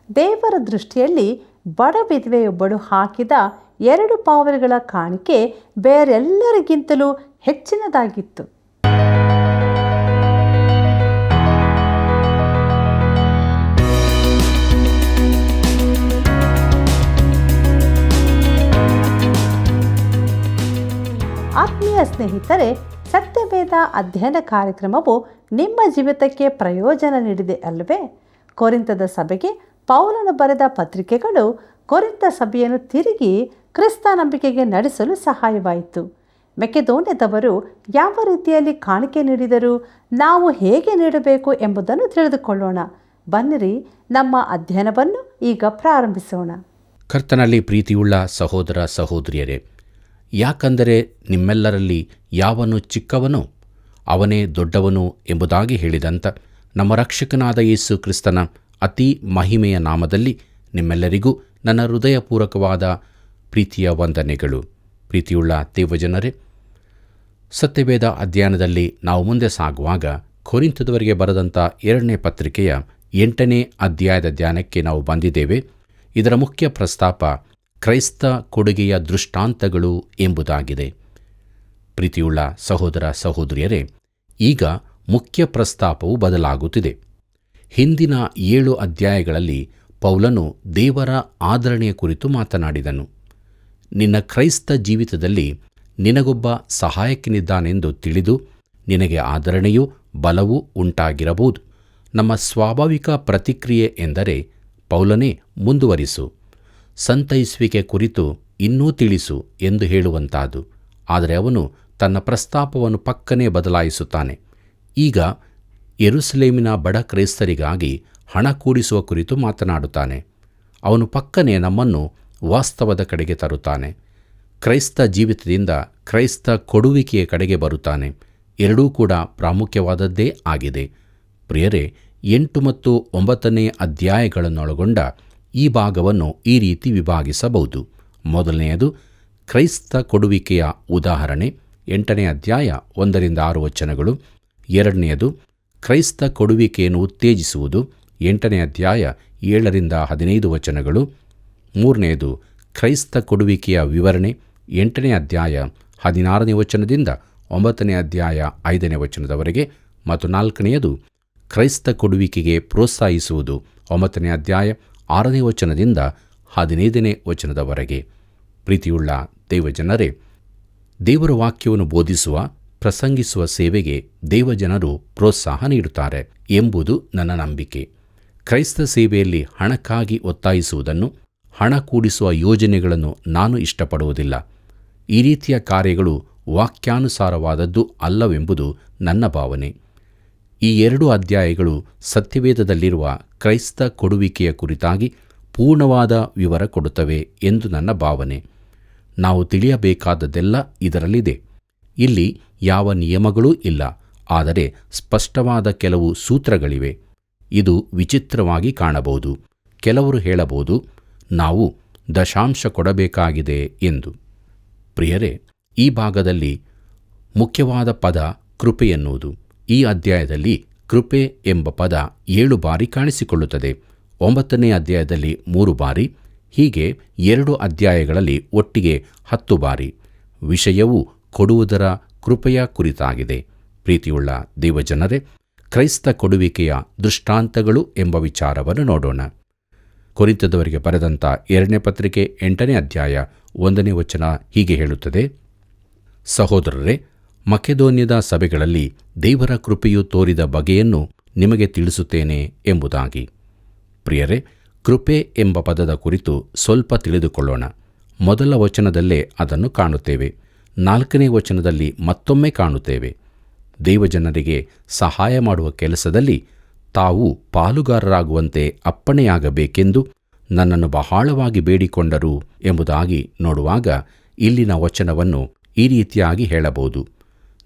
ದೇವರ ದೃಷ್ಟಿಯಲ್ಲಿ ಬಡ ವಿಧವೆಯೊಬ್ಬಳು ಹಾಕಿದ 2 ಪಾವಲೆಗಳ ಕಾಣಿಕೆ ಬೇರೆಲ್ಲರಿಗಿಂತಲೂ ಹೆಚ್ಚಿನದಾಗಿತ್ತು. ಆತ್ಮೀಯ ಸ್ನೇಹಿತರೆ, ಸತ್ಯವೇದ ಅಧ್ಯಯನ ಕಾರ್ಯಕ್ರಮವು ನಿಮ್ಮ ಜೀವಿತಕ್ಕೆ ಪ್ರಯೋಜನ ನೀಡಿದೆ ಅಲ್ಲವೇ? ಕೊರಿಂಥದ ಸಭೆಗೆ ಪೌಲನು ಬರೆದ ಪತ್ರಿಕೆಗಳು ಕೊರಿಂಥ ಸಭೆಯನ್ನು ತಿರುಗಿ ಕ್ರಿಸ್ತ ನಂಬಿಕೆಗೆ ನಡೆಸಲು ಸಹಾಯವಾಯಿತು. ಮೆಕೆದೋನ್ಯದವರು ಯಾವ ರೀತಿಯಲ್ಲಿ ಕಾಣಿಕೆ ನೀಡಿದರು, ನಾವು ಹೇಗೆ ನೀಡಬೇಕು ಎಂಬುದನ್ನು ತಿಳಿದುಕೊಳ್ಳೋಣ. ಬನ್ನಿರಿ, ನಮ್ಮ ಅಧ್ಯಯನವನ್ನು ಈಗ ಪ್ರಾರಂಭಿಸೋಣ. ಕರ್ತನಲ್ಲಿ ಪ್ರೀತಿಯುಳ್ಳ ಸಹೋದರ ಸಹೋದರಿಯರೇ, ಯಾಕಂದರೆ ನಿಮ್ಮೆಲ್ಲರಲ್ಲಿ ಯಾವನು ಚಿಕ್ಕವನೋ ಅವನೇ ದೊಡ್ಡವನು ಎಂಬುದಾಗಿ ಹೇಳಿದಂಥ ನಮ್ಮ ರಕ್ಷಕನಾದ ಯೇಸು ಕ್ರಿಸ್ತನ ಅತಿ ಮಹಿಮೆಯ ನಾಮದಲ್ಲಿ ನಿಮ್ಮೆಲ್ಲರಿಗೂ ನನ್ನ ಹೃದಯಪೂರ್ವಕವಾದ ಪ್ರೀತಿಯ ವಂದನೆಗಳು. ಪ್ರೀತಿಯುಳ್ಳ ದೇವಜನರೇ, ಸತ್ಯವೇದ ಅಧ್ಯಯನದಲ್ಲಿ ನಾವು ಮುಂದೆ ಸಾಗುವಾಗ ಕೊರಿಂಥದವರಿಗೆ ಬರೆದಂಥ 2ನೇ ಪತ್ರಿಕೆಯ 8ನೇ ಅಧ್ಯಾಯದ ಧ್ಯಾನಕ್ಕೆ ನಾವು ಬಂದಿದ್ದೇವೆ. ಇದರ ಮುಖ್ಯ ಪ್ರಸ್ತಾಪ ಕ್ರೈಸ್ತ ಕೊಡುಗೆಯ ದೃಷ್ಟಾಂತಗಳು ಎಂಬುದಾಗಿದೆ. ಪ್ರೀತಿಯುಳ್ಳ ಸಹೋದರ ಸಹೋದರಿಯರೇ, ಈಗ ಮುಖ್ಯ ಪ್ರಸ್ತಾಪವು ಬದಲಾಗುತ್ತಿದೆ. ಹಿಂದಿನ 7 ಅಧ್ಯಾಯಗಳಲ್ಲಿ ಪೌಲನು ದೇವರ ಆದರಣೆಯ ಕುರಿತು ಮಾತನಾಡಿದನು. ನಿನ್ನ ಕ್ರೈಸ್ತ ಜೀವಿತದಲ್ಲಿ ನಿನಗೊಬ್ಬ ಸಹಾಯಕನಿದ್ದಾನೆಂದು ತಿಳಿದು ನಿನಗೆ ಆದರಣೆಯೂ ಬಲವೂ ಉಂಟಾಗಿರಬಹುದು. ನಮ್ಮ ಸ್ವಾಭಾವಿಕ ಪ್ರತಿಕ್ರಿಯೆ ಎಂದರೆ, ಪೌಲನೇ ಮುಂದುವರಿಸು, ಸಂತೈಸುವಿಕೆ ಕುರಿತು ಇನ್ನೂ ತಿಳಿಸು ಎಂದು ಹೇಳುವಂತಾದು. ಆದರೆ ಅವನು ತನ್ನ ಪ್ರಸ್ತಾಪವನ್ನು ಪಕ್ಕನೆ ಬದಲಾಯಿಸುತ್ತಾನೆ. ಈಗ ಯೆರೂಸಲೇಮಿನ ಬಡ ಕ್ರೈಸ್ತರಿಗಾಗಿ ಹಣ ಕೂಡಿಸುವ ಕುರಿತು ಮಾತನಾಡುತ್ತಾನೆ. ಅವನು ಪಕ್ಕನೆ ನಮ್ಮನ್ನು ವಾಸ್ತವದ ಕಡೆಗೆ ತರುತ್ತಾನೆ. ಕ್ರೈಸ್ತ ಜೀವಿತದಿಂದ ಕ್ರೈಸ್ತ ಕೊಡುವಿಕೆಯ ಕಡೆಗೆ ಬರುತ್ತಾನೆ. ಎರಡೂ ಕೂಡ ಪ್ರಾಮುಖ್ಯವಾದದ್ದೇ ಆಗಿದೆ. ಪ್ರಿಯರೇ, 8 ಮತ್ತು 9ನೇ ಅಧ್ಯಾಯಗಳನ್ನೊಳಗೊಂಡ ಈ ಭಾಗವನ್ನು ಈ ರೀತಿ ವಿಭಾಗಿಸಬಹುದು. ಮೊದಲನೆಯದು ಕ್ರೈಸ್ತ ಕೊಡುವಿಕೆಯ ಉದಾಹರಣೆ, 8ನೇ ಅಧ್ಯಾಯ 1-6 ವಚನಗಳು. ಎರಡನೆಯದು ಕ್ರೈಸ್ತ ಕೊಡುವಿಕೆಯನ್ನು ಉತ್ತೇಜಿಸುವುದು, 8ನೇ ಅಧ್ಯಾಯ 7-15 ವಚನಗಳು. ಮೂರನೆಯದು ಕ್ರೈಸ್ತ ಕೊಡುವಿಕೆಯ ವಿವರಣೆ, 8ನೇ ಅಧ್ಯಾಯ 16ನೇ ವಚನದಿಂದ 9ನೇ ಅಧ್ಯಾಯ 5ನೇ ವಚನದವರೆಗೆ. ಮತ್ತು ನಾಲ್ಕನೆಯದು ಕ್ರೈಸ್ತ ಕೊಡುವಿಕೆಗೆ ಪ್ರೋತ್ಸಾಹಿಸುವುದು, 9ನೇ ಅಧ್ಯಾಯ 6ನೇ ವಚನದಿಂದ 15ನೇ ವಚನದವರೆಗೆ. ಪ್ರೀತಿಯುಳ್ಳ ದೇವಜನರೇ, ದೇವರ ವಾಕ್ಯವನ್ನು ಬೋಧಿಸುವ, ಪ್ರಸಂಗಿಸುವ ಸೇವೆಗೆ ದೇವಜನರು ಪ್ರೋತ್ಸಾಹ ನೀಡುತ್ತಾರೆ ಎಂಬುದು ನನ್ನ ನಂಬಿಕೆ. ಕ್ರೈಸ್ತ ಸೇವೆಯಲ್ಲಿ ಹಣಕ್ಕಾಗಿ ಒತ್ತಾಯಿಸುವುದನ್ನು, ಹಣ ಕೂಡಿಸುವ ಯೋಜನೆಗಳನ್ನು ನಾನು ಇಷ್ಟಪಡುವುದಿಲ್ಲ. ಈ ರೀತಿಯ ಕಾರ್ಯಗಳು ವಾಕ್ಯಾನುಸಾರವಾದದ್ದು ಅಲ್ಲವೆಂಬುದು ನನ್ನ ಭಾವನೆ. ಈ 2 ಅಧ್ಯಾಯಗಳು ಸತ್ಯವೇದದಲ್ಲಿರುವ ಕ್ರೈಸ್ತ ಕೊಡುವಿಕೆಯ ಕುರಿತಾಗಿ ಪೂರ್ಣವಾದ ವಿವರ ಕೊಡುತ್ತವೆ ಎಂದು ನನ್ನ ಭಾವನೆ. ನಾವು ತಿಳಿಯಬೇಕಾದದ್ದೆಲ್ಲ ಇದರಲ್ಲಿದೆ. ಇಲ್ಲಿ ಯಾವ ನಿಯಮಗಳೂ ಇಲ್ಲ, ಆದರೆ ಸ್ಪಷ್ಟವಾದ ಕೆಲವು ಸೂತ್ರಗಳಿವೆ. ಇದು ವಿಚಿತ್ರವಾಗಿ ಕಾಣಬಹುದು. ಕೆಲವರು ಹೇಳಬಹುದು, ನಾವು ದಶಾಂಶ ಕೊಡಬೇಕಾಗಿದೆ ಎಂದು. ಪ್ರಿಯರೇ, ಈ ಭಾಗದಲ್ಲಿ ಮುಖ್ಯವಾದ ಪದ ಕೃಪೆ ಎನ್ನುವುದು. ಈ ಅಧ್ಯಾಯದಲ್ಲಿ ಕೃಪೆ ಎಂಬ ಪದ 7 ಬಾರಿ ಕಾಣಿಸಿಕೊಳ್ಳುತ್ತದೆ. 9ನೇ ಅಧ್ಯಾಯದಲ್ಲಿ 3 ಬಾರಿ. ಹೀಗೆ 2 ಅಧ್ಯಾಯಗಳಲ್ಲಿ ಒಟ್ಟಿಗೆ 10 ಬಾರಿ. ವಿಷಯವು ಕೊಡುವುದರ ಕೃಪೆಯ ಕುರಿತಾಗಿದೆ. ಪ್ರೀತಿಯುಳ್ಳ ದೇವಜನರೇ, ಕ್ರೈಸ್ತ ಕೊಡುವಿಕೆಯ ದೃಷ್ಟಾಂತಗಳು ಎಂಬ ವಿಚಾರವನ್ನು ನೋಡೋಣ. ಕೊರಿಂಥದವರಿಗೆ ಬರೆದಂಥ 2ನೇ ಪತ್ರಿಕೆ 8ನೇ ಅಧ್ಯಾಯ 1ನೇ ವಚನ ಹೀಗೆ ಹೇಳುತ್ತದೆ: ಸಹೋದರರೇ, ಮಕೆದೋನ್ಯದ ಸಭೆಗಳಲ್ಲಿ ದೇವರ ಕೃಪೆಯು ತೋರಿದ ಬಗೆಯನ್ನು ನಿಮಗೆ ತಿಳಿಸುತ್ತೇನೆ ಎಂಬುದಾಗಿ. ಪ್ರಿಯರೇ, ಕೃಪೆ ಎಂಬ ಪದದ ಕುರಿತು ಸ್ವಲ್ಪ ತಿಳಿದುಕೊಳ್ಳೋಣ. ಮೊದಲ ವಚನದಲ್ಲೇ ಅದನ್ನು ಕಾಣುತ್ತೇವೆ. 4ನೇ ವಚನದಲ್ಲಿ ಮತ್ತೊಮ್ಮೆ ಕಾಣುತ್ತೇವೆ. ದೇವಜನರಿಗೆ ಸಹಾಯ ಮಾಡುವ ಕೆಲಸದಲ್ಲಿ ತಾವು ಪಾಲುಗಾರರಾಗುವಂತೆ ಅಪ್ಪಣೆಯಾಗಬೇಕೆಂದು ನನ್ನನ್ನು ಬಹಳವಾಗಿ ಬೇಡಿಕೊಂಡರು ಎಂಬುದಾಗಿ ನೋಡುವಾಗ ಇಲ್ಲಿನ ವಚನವನ್ನು ಈ ರೀತಿಯಾಗಿ ಹೇಳಬಹುದು: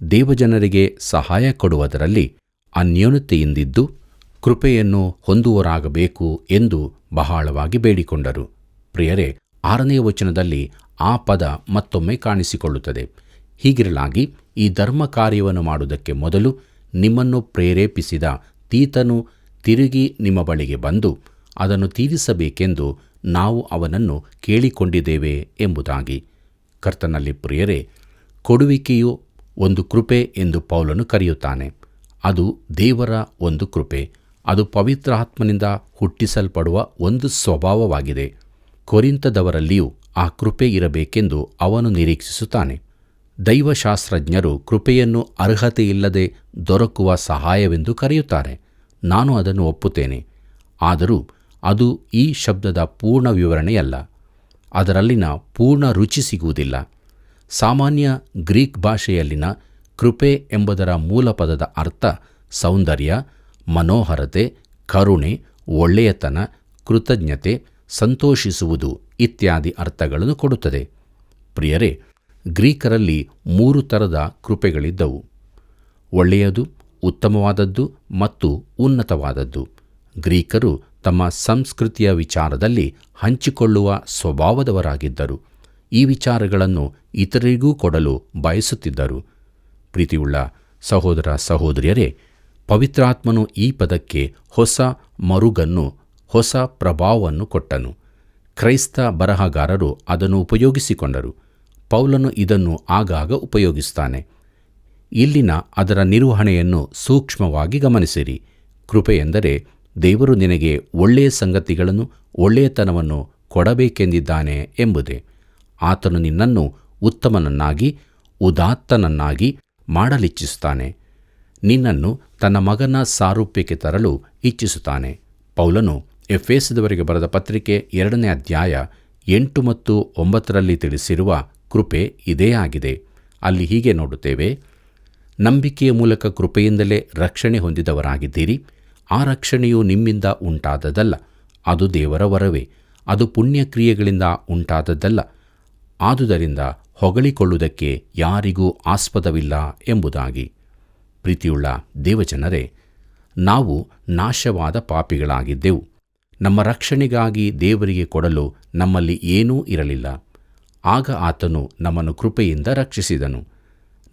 ದೇವಜನರಿಗೆ ಸಹಾಯ ಕೊಡುವುದರಲ್ಲಿ ಅನ್ಯೋನ್ಯತೆಯಿಂದಿದ್ದು ಕೃಪೆಯನ್ನು ಹೊಂದುವರಾಗಬೇಕು ಎಂದು ಬಹಳವಾಗಿ ಬೇಡಿಕೊಂಡರು. ಪ್ರಿಯರೇ, 6ನೇ ವಚನದಲ್ಲಿ ಆ ಪದ ಮತ್ತೊಮ್ಮೆ ಕಾಣಿಸಿಕೊಳ್ಳುತ್ತದೆ. ಹೀಗಿರಲಾಗಿ ಈ ಧರ್ಮ ಕಾರ್ಯವನ್ನು ಮಾಡುವುದಕ್ಕೆ ಮೊದಲು ನಿಮ್ಮನ್ನು ಪ್ರೇರೇಪಿಸಿದ ತೀತನು ತಿರುಗಿ ನಿಮ್ಮ ಬಳಿಗೆ ಬಂದು ಅದನ್ನು ತೀರಿಸಬೇಕೆಂದು ನಾವು ಅವನನ್ನು ಕೇಳಿಕೊಂಡಿದ್ದೇವೆ ಎಂಬುದಾಗಿ. ಕರ್ತನಲ್ಲಿ ಪ್ರಿಯರೇ, ಕೊಡುವಿಕೆಯು ಒಂದು ಕೃಪೆ ಎಂದು ಪೌಲನು ಕರೆಯುತ್ತಾನೆ. ಅದು ದೇವರ ಒಂದು ಕೃಪೆ. ಅದು ಪವಿತ್ರಾತ್ಮನಿಂದ ಹುಟ್ಟಿಸಲ್ಪಡುವ ಒಂದು ಸ್ವಭಾವವಾಗಿದೆ. ಕೊರಿಂಥದವರಲ್ಲಿಯೂ ಆ ಕೃಪೆ ಇರಬೇಕೆಂದು ಅವನು ನಿರೀಕ್ಷಿಸುತ್ತಾನೆ. ದೈವಶಾಸ್ತ್ರಜ್ಞರು ಕೃಪೆಯನ್ನು ಅರ್ಹತೆಯಿಲ್ಲದೆ ದೊರಕುವ ಸಹಾಯವೆಂದು ಕರೆಯುತ್ತಾರೆ. ನಾನು ಅದನ್ನು ಒಪ್ಪುತ್ತೇನೆ. ಆದರೂ ಅದು ಈ ಶಬ್ದದ ಪೂರ್ಣ ವಿವರಣೆಯಲ್ಲ. ಅದರಲ್ಲಿನ ಪೂರ್ಣ ರುಚಿ ಸಿಗುವುದಿಲ್ಲ. ಸಾಮಾನ್ಯ ಗ್ರೀಕ್ ಭಾಷೆಯಲ್ಲಿನ ಕೃಪೆ ಎಂಬುದರ ಮೂಲ ಪದದ ಅರ್ಥ ಸೌಂದರ್ಯ, ಮನೋಹರತೆ, ಕರುಣೆ, ಒಳ್ಳೆಯತನ, ಕೃತಜ್ಞತೆ, ಸಂತೋಷಿಸುವುದು ಇತ್ಯಾದಿ ಅರ್ಥಗಳನ್ನು ಕೊಡುತ್ತದೆ. ಪ್ರಿಯರೇ, ಗ್ರೀಕರಲ್ಲಿ 3 ಥರದ ಕೃಪೆಗಳಿದ್ದವು: ಒಳ್ಳೆಯದು, ಉತ್ತಮವಾದದ್ದು ಮತ್ತು ಉನ್ನತವಾದದ್ದು. ಗ್ರೀಕರು ತಮ್ಮ ಸಂಸ್ಕೃತಿಯ ವಿಚಾರದಲ್ಲಿ ಹಂಚಿಕೊಳ್ಳುವ ಸ್ವಭಾವದವರಾಗಿದ್ದರು. ಈ ವಿಚಾರಗಳನ್ನು ಇತರರಿಗೂ ಕೊಡಲು ಬಯಸುತ್ತಿದ್ದರು. ಪ್ರೀತಿಯುಳ್ಳ ಸಹೋದರ ಸಹೋದರಿಯರೇ, ಪವಿತ್ರಾತ್ಮನು ಈ ಪದಕ್ಕೆ ಹೊಸ ಮರುಗನ್ನು, ಹೊಸ ಪ್ರಭಾವವನ್ನು ಕೊಟ್ಟನು. ಕ್ರೈಸ್ತ ಬರಹಗಾರರು ಅದನ್ನು ಉಪಯೋಗಿಸಿಕೊಂಡರು. ಪೌಲನು ಇದನ್ನು ಆಗಾಗ ಉಪಯೋಗಿಸುತ್ತಾನೆ. ಇಲ್ಲಿನ ಅದರ ನಿರ್ವಹಣೆಯನ್ನು ಸೂಕ್ಷ್ಮವಾಗಿ ಗಮನಿಸಿರಿ. ಕೃಪೆಯೆಂದರೆ ದೇವರು ನಿನಗೆ ಒಳ್ಳೆಯ ಸಂಗತಿಗಳನ್ನು, ಒಳ್ಳೆಯತನವನ್ನು ಕೊಡಬೇಕೆಂದಿದ್ದಾನೆ ಎಂಬುದೇ. ಆತನು ನಿನ್ನನ್ನು ಉತ್ತಮನನ್ನಾಗಿ, ಉದಾತ್ತನನ್ನಾಗಿ ಮಾಡಲಿಚ್ಛಿಸುತ್ತಾನೆ. ನಿನ್ನನ್ನು ತನ್ನ ಮಗನ ಸಾರೂಪ್ಯಕ್ಕೆ ತರಲು ಇಚ್ಛಿಸುತ್ತಾನೆ. ಪೌಲನು ಎಫೆಸದವರಿಗೆ ಬರೆದ ಪತ್ರಿಕೆ 2ನೇ ಅಧ್ಯಾಯ 8 ಮತ್ತು 9ರಲ್ಲಿ ತಿಳಿಸಿರುವ ಕೃಪೆ ಇದೇ ಆಗಿದೆ. ಅಲ್ಲಿ ಹೀಗೆ ನೋಡುತ್ತೇವೆ: ನಂಬಿಕೆಯ ಮೂಲಕ ಕೃಪೆಯಿಂದಲೇ ರಕ್ಷಣೆ ಹೊಂದಿದವರಾಗಿದ್ದೀರಿ. ಆ ರಕ್ಷಣೆಯು ನಿಮ್ಮಿಂದ ಉಂಟಾದದ್ದಲ್ಲ, ಅದು ದೇವರ ವರವೇ. ಅದು ಪುಣ್ಯಕ್ರಿಯೆಗಳಿಂದ ಉಂಟಾದದ್ದಲ್ಲ. ಆದುದರಿಂದ ಹೊಗಳಿಕೊಳ್ಳುವುದಕ್ಕೆ ಯಾರಿಗೂ ಆಸ್ಪದವಿಲ್ಲ ಎಂಬುದಾಗಿ. ಪ್ರೀತಿಯುಳ್ಳ ದೇವಜನರೇ, ನಾವು ನಾಶವಾದ ಪಾಪಿಗಳಾಗಿದ್ದೆವು. ನಮ್ಮ ರಕ್ಷಣೆಗಾಗಿ ದೇವರಿಗೆ ಕೊಡಲು ನಮ್ಮಲ್ಲಿ ಏನೂ ಇರಲಿಲ್ಲ. ಆಗ ಆತನು ನಮ್ಮನ್ನು ಕೃಪೆಯಿಂದ ರಕ್ಷಿಸಿದನು.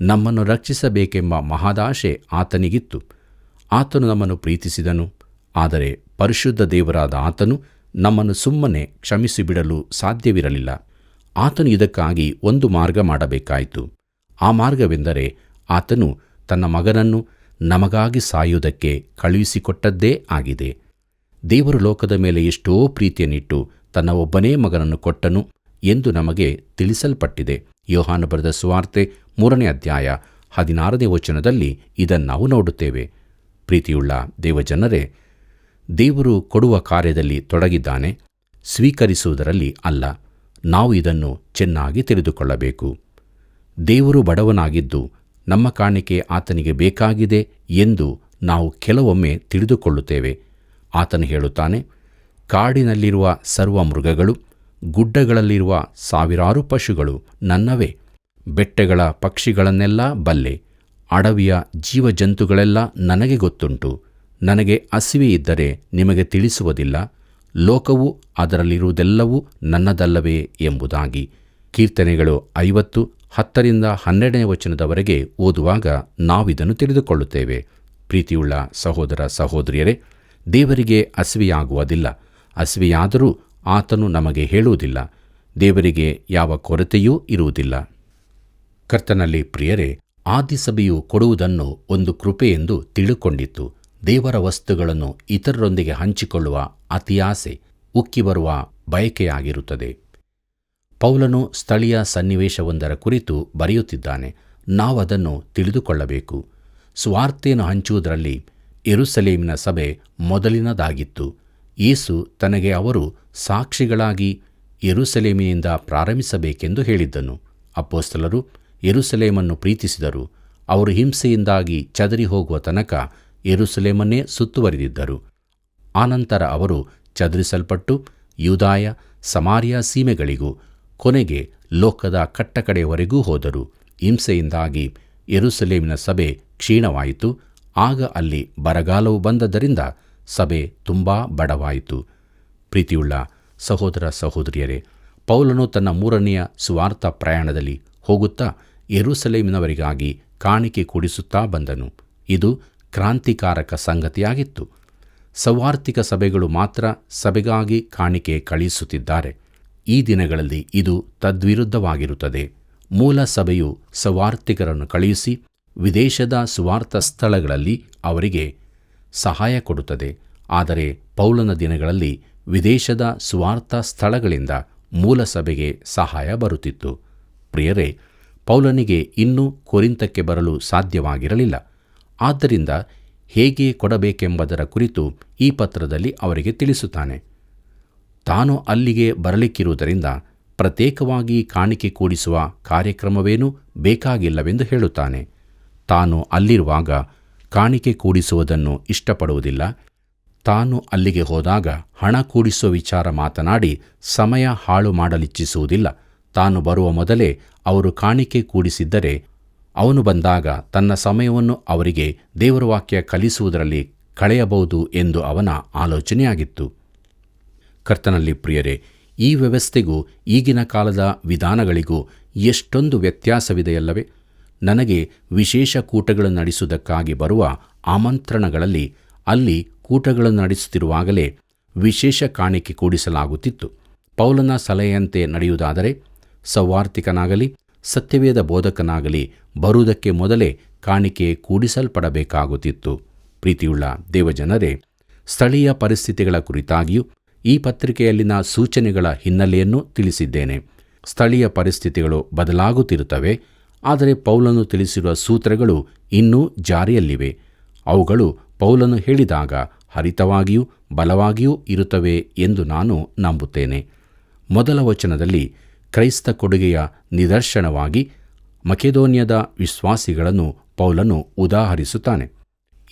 ನಮ್ಮನ್ನು ರಕ್ಷಿಸಬೇಕೆಂಬ ಮಹದಾಶೆ ಆತನಿಗಿತ್ತು. ಆತನು ನಮ್ಮನ್ನು ಪ್ರೀತಿಸಿದನು. ಆದರೆ ಪರಿಶುದ್ಧ ದೇವರಾದ ಆತನು ನಮ್ಮನ್ನು ಸುಮ್ಮನೆ ಕ್ಷಮಿಸಿಬಿಡಲು ಸಾಧ್ಯವಿರಲಿಲ್ಲ. ಆತನು ಇದಕ್ಕಾಗಿ ಒಂದು ಮಾರ್ಗ ಮಾಡಬೇಕಾಯಿತು. ಆ ಮಾರ್ಗವೆಂದರೆ ಆತನು ತನ್ನ ಮಗನನ್ನು ನಮಗಾಗಿ ಸಾಯುವುದಕ್ಕೆ ಕಳುಹಿಸಿಕೊಟ್ಟದ್ದೇ ಆಗಿದೆ. ದೇವರು ಲೋಕದ ಮೇಲೆ ಎಷ್ಟೋ ಪ್ರೀತಿಯನ್ನಿಟ್ಟು ತನ್ನ ಒಬ್ಬನೇ ಮಗನನ್ನು ಕೊಟ್ಟನು ಎಂದು ನಮಗೆ ತಿಳಿಸಲ್ಪಟ್ಟಿದೆ. ಯೋಹಾನ ಬರೆದ ಸುವಾರ್ತೆ 3ನೇ ಅಧ್ಯಾಯ 16ನೇ ವಚನದಲ್ಲಿ ಇದನ್ನಾವು ನೋಡುತ್ತೇವೆ. ಪ್ರೀತಿಯುಳ್ಳ ದೇವಜನರೇ, ದೇವರು ಕೊಡುವ ಕಾರ್ಯದಲ್ಲಿ ತೊಡಗಿದ್ದಾನೆ, ಸ್ವೀಕರಿಸುವುದರಲ್ಲಿ ಅಲ್ಲ. ನಾವು ಇದನ್ನು ಚೆನ್ನಾಗಿ ತಿಳಿದುಕೊಳ್ಳಬೇಕು. ದೇವರು ಬಡವನಾಗಿದ್ದು ನಮ್ಮ ಕಾಣಿಕೆ ಆತನಿಗೆ ಬೇಕಾಗಿದೆ ಎಂದು ನಾವು ಕೆಲವೊಮ್ಮೆ ತಿಳಿದುಕೊಳ್ಳುತ್ತೇವೆ. ಆತನು ಹೇಳುತ್ತಾನೆ, ಕಾಡಿನಲ್ಲಿರುವ ಸರ್ವ ಮೃಗಗಳು, ಗುಡ್ಡಗಳಲ್ಲಿರುವ ಸಾವಿರಾರು ಪಶುಗಳು ನನ್ನವೇ. ಬೆಟ್ಟಗಳ ಪಕ್ಷಿಗಳನ್ನೆಲ್ಲ ಬಲ್ಲೆ, ಅಡವಿಯ ಜೀವಜಂತುಗಳೆಲ್ಲ ನನಗೆ ಗೊತ್ತುಂಟು. ನನಗೆ ಹಸಿವೆಯಿದ್ದರೆ ನಿಮಗೆ ತಿಳಿಸುವುದಿಲ್ಲ, ಲೋಕವು ಅದರಲ್ಲಿರುವುದೆಲ್ಲವೂ ನನ್ನದಲ್ಲವೇ ಎಂಬುದಾಗಿ. ಕೀರ್ತನೆಗಳು 50 10ರಿಂದ 12ನೇ ವಚನದವರೆಗೆ ಓದುವಾಗ ನಾವಿದನ್ನು ತಿಳಿದುಕೊಳ್ಳುತ್ತೇವೆ. ಪ್ರೀತಿಯುಳ್ಳ ಸಹೋದರ ಸಹೋದರಿಯರೇ, ದೇವರಿಗೆ ಹಸಿವೆಯಾಗುವುದಿಲ್ಲ. ಹಸಿವೆಯಾದರೂ ಆತನು ನಮಗೆ ಹೇಳುವುದಿಲ್ಲ. ದೇವರಿಗೆ ಯಾವ ಕೊರತೆಯೂ ಇರುವುದಿಲ್ಲ. ಕರ್ತನಲ್ಲಿ ಪ್ರಿಯರೇ, ಆದಿಸಭೆಯು ಕೊಡುವುದನ್ನು ಒಂದು ಕೃಪೆಯೆಂದು ತಿಳುಕೊಂಡಿತ್ತು. ದೇವರ ವಸ್ತುಗಳನ್ನು ಇತರರೊಂದಿಗೆ ಹಂಚಿಕೊಳ್ಳುವ ಅತಿಯಾಸೆ, ಉಕ್ಕಿ ಬರುವ ಬಯಕೆಯಾಗಿರುತ್ತದೆ. ಪೌಲನು ಸ್ಥಳೀಯ ಸನ್ನಿವೇಶವೊಂದರ ಕುರಿತು ಬರೆಯುತ್ತಿದ್ದಾನೆ. ನಾವದನ್ನು ತಿಳಿದುಕೊಳ್ಳಬೇಕು. ಸುವಾರ್ತೆಯನ್ನು ಹಂಚುವುದರಲ್ಲಿ ಯೆರೂಸಲೇಮಿನ ಸಭೆ ಮೊದಲಿನದಾಗಿತ್ತು. ಯೇಸು ತನಗೆ ಅವರು ಸಾಕ್ಷಿಗಳಾಗಿ ಯೆರೂಸಲೇಮಿನಿಂದ ಪ್ರಾರಂಭಿಸಬೇಕೆಂದು ಹೇಳಿದ್ದನು. ಅಪೊಸ್ತಲರು ಯೆರೂಸಲೇಮನ್ನು ಪ್ರೀತಿಸಿದರು. ಅವರು ಹಿಂಸೆಯಿಂದಾಗಿ ಚದರಿ ಹೋಗುವ ತನಕ ಯೆರೂಸಲೇಮನ್ನೇ ಸುತ್ತುವರಿದಿದ್ದರು. ಆನಂತರ ಅವರು ಚದುರಿಸಲ್ಪಟ್ಟು ಯೂದಾಯ, ಸಮಾರ್ಯ ಸೀಮೆಗಳಿಗೂ ಕೊನೆಗೆ ಲೋಕದ ಕಟ್ಟಕಡೆಯವರೆಗೂ ಹೋದರು. ಹಿಂಸೆಯಿಂದಾಗಿ ಯೆರೂಸಲೇಮಿನ ಸಭೆ ಕ್ಷೀಣವಾಯಿತು. ಆಗ ಅಲ್ಲಿ ಬರಗಾಲವು ಬಂದದ್ದರಿಂದ ಸಭೆ ತುಂಬ ಬಡವಾಯಿತು. ಪ್ರೀತಿಯುಳ್ಳ ಸಹೋದರ ಸಹೋದರಿಯರೇ, ಪೌಲನು ತನ್ನ 3ನೆಯ ಸುವಾರ್ಥ ಪ್ರಯಾಣದಲ್ಲಿ ಹೋಗುತ್ತಾ ಯೆರೂಸಲೇಮಿನವರಿಗಾಗಿ ಕಾಣಿಕೆ ಕೊಡಿಸುತ್ತಾ ಬಂದನು. ಇದು ಕ್ರಾಂತಿಕಾರಕ ಸಂಗತಿಯಾಗಿತ್ತು. ಸೌವಾರ್ತಿಕ ಸಭೆಗಳು ಮಾತ್ರ ಸಭೆಗಾಗಿ ಕಾಣಿಕೆ ಕಳುಹಿಸುತ್ತಿದ್ದಾರೆ. ಈ ದಿನಗಳಲ್ಲಿ ಇದು ತದ್ವಿರುದ್ಧವಾಗಿರುತ್ತದೆ. ಮೂಲ ಸಭೆಯು ಸೌವಾರ್ತಿಕರನ್ನು ಕಳುಹಿಸಿ ವಿದೇಶದ ಸುವಾರ್ಥ ಸ್ಥಳಗಳಲ್ಲಿ ಅವರಿಗೆ ಸಹಾಯ ಕೊಡುತ್ತದೆ. ಆದರೆ ಪೌಲನ ದಿನಗಳಲ್ಲಿ ವಿದೇಶದ ಸುವಾರ್ಥ ಸ್ಥಳಗಳಿಂದ ಮೂಲ ಸಭೆಗೆ ಸಹಾಯ ಬರುತ್ತಿತ್ತು. ಪ್ರಿಯರೇ, ಪೌಲನಿಗೆ ಇನ್ನೂ ಕೊರಿಂಥಕ್ಕೆ ಬರಲು ಸಾಧ್ಯವಾಗಿರಲಿಲ್ಲ. ಆದ್ದರಿಂದ ಹೇಗೆ ಕೊಡಬೇಕೆಂಬುದರ ಕುರಿತು ಈ ಪತ್ರದಲ್ಲಿ ಅವರಿಗೆ ತಿಳಿಸುತ್ತಾನೆ. ತಾನು ಅಲ್ಲಿಗೆ ಬರಲಿಕ್ಕಿರುವುದರಿಂದ ಪ್ರತ್ಯೇಕವಾಗಿ ಕಾಣಿಕೆ ಕೂಡಿಸುವ ಕಾರ್ಯಕ್ರಮವೇನೂ ಬೇಕಾಗಿಲ್ಲವೆಂದು ಹೇಳುತ್ತಾನೆ. ತಾನು ಅಲ್ಲಿರುವಾಗ ಕಾಣಿಕೆ ಕೂಡಿಸುವುದನ್ನು ಇಷ್ಟಪಡುವುದಿಲ್ಲ. ತಾನು ಅಲ್ಲಿಗೆ ಹೋದಾಗ ಹಣ ಕೂಡಿಸುವ ವಿಚಾರ ಮಾತನಾಡಿ ಸಮಯ ಹಾಳು ಮಾಡಲಿಚ್ಛಿಸುವುದಿಲ್ಲ. ತಾನು ಬರುವ ಮೊದಲೇ ಅವರು ಕಾಣಿಕೆ ಕೂಡಿಸಿದ್ದರೆ ಅವನು ಬಂದಾಗ ತನ್ನ ಸಮಯವನ್ನು ಅವರಿಗೆ ದೇವರ ವಾಕ್ಯ ಕಲಿಸುವುದರಲ್ಲಿ ಕಳೆಯಬಹುದು ಎಂದು ಅವನ ಆಲೋಚನೆಯಾಗಿತ್ತು. ಕರ್ತನಲ್ಲಿ ಪ್ರಿಯರೇ, ಈ ವ್ಯವಸ್ಥೆಗೂ ಈಗಿನ ಕಾಲದ ವಿಧಾನಗಳಿಗೂ ಎಷ್ಟೊಂದು ವ್ಯತ್ಯಾಸವಿದೆಯಲ್ಲವೇ? ನನಗೆ ವಿಶೇಷ ಕೂಟಗಳನ್ನು ನಡೆಸುವುದಕ್ಕಾಗಿ ಬರುವ ಆಮಂತ್ರಣಗಳಲ್ಲಿ ಅಲ್ಲಿ ಕೂಟಗಳನ್ನು ನಡೆಸುತ್ತಿರುವಾಗಲೇ ವಿಶೇಷ ಕಾಣಿಕೆ ಕೂಡಿಸಲಾಗುತ್ತಿತ್ತು. ಪೌಲನ ಸಲಹೆಯಂತೆ ನಡೆಯುವುದಾದರೆ ಸೌವಾರ್ತಿಕನಾಗಲಿ ಸತ್ಯವೇದ ಬೋಧಕನಾಗಲಿ ಬರುವುದಕ್ಕೆ ಮೊದಲೇ ಕಾಣಿಕೆ ಕೂಡಿಸಲ್ಪಡಬೇಕಾಗುತ್ತಿತ್ತು. ಪ್ರೀತಿಯುಳ್ಳ ದೇವಜನರೇ, ಸ್ಥಳೀಯ ಪರಿಸ್ಥಿತಿಗಳ ಕುರಿತಾಗಿಯೂ ಈ ಪತ್ರಿಕೆಯಲ್ಲಿನ ಸೂಚನೆಗಳ ಹಿನ್ನೆಲೆಯನ್ನು ತಿಳಿಸಿದ್ದೇನೆ. ಸ್ಥಳೀಯ ಪರಿಸ್ಥಿತಿಗಳು ಬದಲಾಗುತ್ತಿರುತ್ತವೆ. ಆದರೆ ಪೌಲನು ತಿಳಿಸಿರುವ ಸೂತ್ರಗಳು ಇನ್ನೂ ಜಾರಿಯಲ್ಲಿವೆ. ಅವುಗಳು ಪೌಲನು ಹೇಳಿದಾಗ ಹರಿತವಾಗಿಯೂ ಬಲವಾಗಿಯೂ ಇರುತ್ತವೆ ಎಂದು ನಾನು ನಂಬುತ್ತೇನೆ. ಮೊದಲ ವಚನದಲ್ಲಿ ಕ್ರೈಸ್ತ ಕೊಡುಗೆಯ ನಿದರ್ಶನವಾಗಿ ಮಕೆದೋನ್ಯದ ವಿಶ್ವಾಸಿಗಳನ್ನು ಪೌಲನು ಉದಾಹರಿಸುತ್ತಾನೆ.